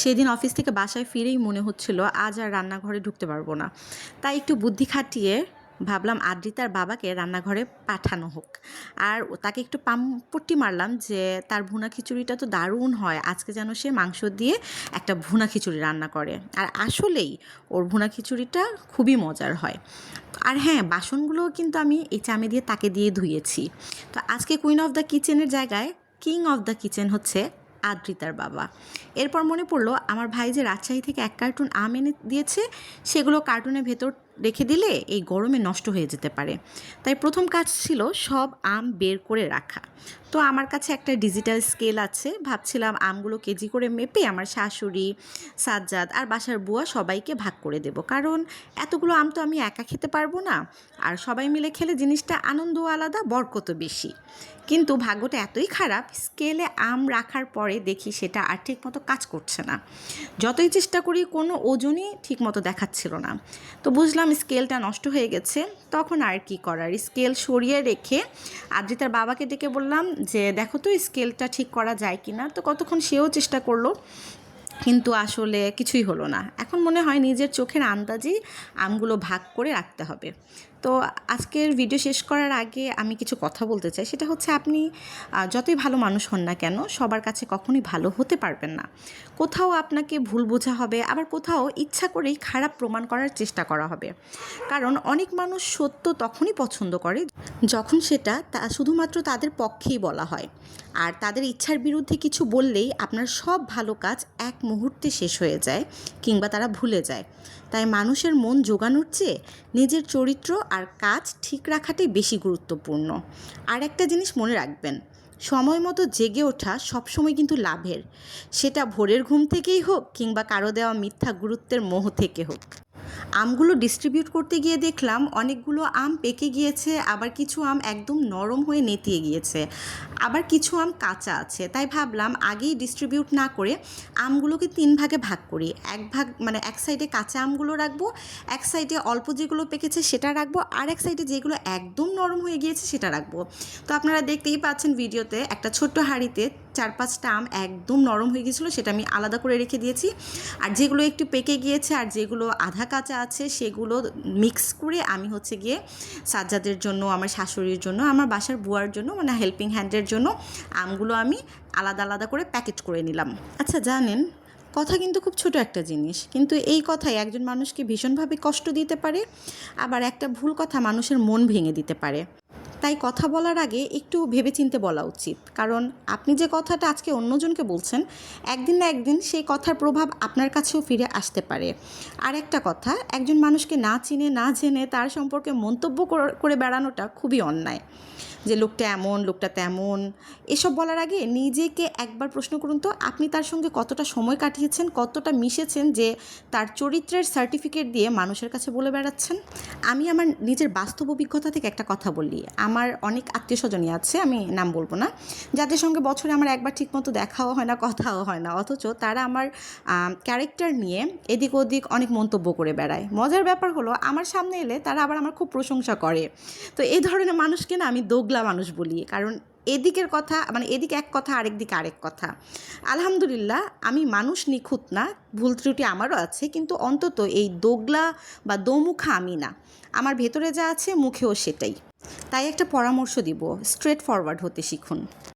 সেদিন অফিস থেকে বাসায় ফিরেই মনে হচ্ছিল আজ আর রান্নাঘরে ঢুকতে পারবো না। তাই একটু বুদ্ধি খাটিয়ে ভাবলাম আদ্রিতার বাবাকে রান্নাঘরে পাঠানো হোক। আর তাকে একটু পামপট্টি মারলাম যে তার ভুনা খিচুড়িটা তো দারুণ হয়, আজকে যেন সে মাংস দিয়ে একটা ভুনা খিচুড়ি রান্না করে। আর আসলেই ওর ভুনা খিচুড়িটা খুবই মজার হয়। আর হ্যাঁ, বাসনগুলোও কিন্তু আমি এই চামে দিয়ে তাকে দিয়ে ধুয়েছি। তো আজকে কুইন অফ দ্য কিচেনের জায়গায় কিং অফ দ্য কিচেন হচ্ছে আদ্রিতার বাবা। এরপর মনে পড়লো আমার ভাই যে রাজশাহী থেকে 1 কার্টুন আম এনে দিয়েছে, সেগুলো কার্টুনের ভেতর রেখে দিলে এই গরমে নষ্ট হয়ে যেতে পারে। তাই প্রথম কাজ ছিল সব আম বের করে রাখা। তো আমার কাছে একটা ডিজিটাল স্কেল আছে, ভাবছিলাম আমগুলো কেজি করে মেপে আমার শাশুড়ি, সাজ্জাদ আর বাসার বুয়া সবাইকে ভাগ করে দেব, কারণ এতগুলো আম তো আমি একা খেতে পারবো না। আর সবাই মিলে খেলে জিনিসটা আনন্দও আলাদা, বরকতও বেশি। কিন্তু ভাগ্যটা এতই খারাপ, স্কেলে আম রাখার পরে দেখি সেটা আর ঠিক মতো কাজ করছে না। যতই চেষ্টা করি কোনো ওজনই ঠিক মতো দেখাচ্ছিল না। তো বুঝলাম স্কেলটা নষ্ট হয়ে গেছে। তখন আর কি করার, স্কেল সরিয়ে রেখে আদ্রিতার বাবাকে ডেকে বললাম যে দেখো তো স্কেলটা ঠিক করা যায় কি না। তো কতক্ষণ সেও চেষ্টা করলো, কিন্তু আসলে কিছুই হলো না। এখন মনে হয় নিজের চোখের আন্দাজেই আমগুলো ভাগ করে রাখতে হবে। তো আজকের ভিডিও শেষ করার আগে আমি কিছু কথা বলতে চাই, সেটা হচ্ছে আপনি যতই ভালো মানুষ হন না কেন, সবার কাছে কখনোই ভালো হতে পারবেন না। কোথাও আপনাকে ভুল বোঝা হবে, আবার কোথাও ইচ্ছা করেই খারাপ প্রমাণ করার চেষ্টা করা হবে। কারণ অনেক মানুষ সত্য তখনই পছন্দ করে যখন সেটা শুধুমাত্র তাদের পক্ষেই বলা হয়। আর তাদের ইচ্ছার বিরুদ্ধে কিছু বললেই আপনার সব ভালো কাজ এক মুহূর্তে শেষ হয়ে যায়, কিংবা তারা ভুলে যায়। তাই মানুষের মন জোগানোর চেয়ে নিজের চরিত্র আর কাজ ঠিক রাখাটাই বেশি গুরুত্বপূর্ণ। আর একটা জিনিস মনে রাখবেন, সময় মতো জেগে ওঠা সবসময় কিন্তু লাভের, সেটা ভোরের ঘুম থেকেই হোক কিংবা কারো দেওয়া মিথ্যা গুরুত্বের মোহ থেকে হোক। আমগুলো ডিস্ট্রিবিউট করতে গিয়ে দেখলাম অনেকগুলো আম পেকে গিয়েছে, আবার কিছু আম একদম নরম হয়ে নেতিয়ে গিয়েছে, আবার কিছু আম কাঁচা আছে। তাই ভাবলাম আগেই ডিস্ট্রিবিউট না করে আমগুলোকে 3 ভাগে ভাগ করি। এক সাইডে কাঁচা আমগুলো রাখবো, এক সাইডে অল্প যেগুলো পেকেছে সেটা রাখবো, আর এক সাইডে যেগুলো একদম নরম হয়ে গিয়েছে সেটা রাখবো। তো আপনারা দেখতেই পাচ্ছেন ভিডিওতে, একটা ছোট্ট হাঁড়িতে 4-5টা আম একদম নরম হয়ে গিয়েছিলো, সেটা আমি আলাদা করে রেখে দিয়েছি। আর যেগুলো একটু পেকে গিয়েছে আর যেগুলো আধা কাঁচা আছে সেগুলো মিক্স করে আমি হচ্ছে গিয়ে সাজ্জাদের জন্য, আমার শাশুড়ির জন্য, আমার বাসার বুয়ার জন্য, মানে হেল্পিং হ্যান্ডের জন্য আমগুলো আমি আলাদা আলাদা করে প্যাকেট করে নিলাম। আচ্ছা জানেন, কথা কিন্তু খুব ছোট একটা জিনিস, কিন্তু এই কথাই একজন মানুষকে ভীষণভাবে কষ্ট দিতে পারে, আবার একটা ভুল কথা মানুষের মন ভেঙে দিতে পারে। তাই কথা বলার আগে একটু ভেবেচিন্তে বলা উচিত, কারণ আপনি যে কথাটা আজকে অন্যজনকে বলছেন, একদিন না একদিন সেই কথার প্রভাব আপনার কাছেও ফিরে আসতে পারে। আর একটা কথা, একজন মানুষকে না চিনে না জেনে তার সম্পর্কে মন্তব্য করে বেড়ানোটা খুবই অন্যায়, যে লোকটা এমন লোকটা তেমন। এসব বলার আগে নিজেকে একবার প্রশ্ন করুন তো, আপনি তার সঙ্গে কতটা সময় কাটিয়েছেন, কতটা মিশেছেন যে তার চরিত্রের সার্টিফিকেট দিয়ে মানুষের কাছে বলে বেড়াচ্ছেন। আমি আমার নিজের বাস্তব অভিজ্ঞতা থেকে একটা কথা বলি। আমার অনেক আত্মীয় স্বজনই আছে, আমি নাম বলবো না, যাদের সঙ্গে বছরে আমার একবার ঠিকমতো দেখাও হয় না, কথাও হয় না, অথচ তারা আমার ক্যারেক্টার নিয়ে এদিক ওদিক অনেক মন্তব্য করে বেড়ায়। মজার ব্যাপার হলো, আমার সামনে এলে তারা আবার আমার খুব প্রশংসা করে। তো এই ধরনের মানুষকে না আমি দোগলা মানুষ বলি, কারণ এদিকের কথা এদিকে এক কথা, আরেক দিকে আরেক কথা। আলহামদুলিল্লাহ আমি মানুষ নিখুঁত না, ভুল ত্রুটি আমারও আছে, কিন্তু অন্তত এই দোগলা বা দোমুখা আমি না। আমার ভেতরে যা আছে মুখেও সেটাই। তাই একটা পরামর্শ দিব, স্ট্রেট ফরওয়ার্ড হতে শিখুন।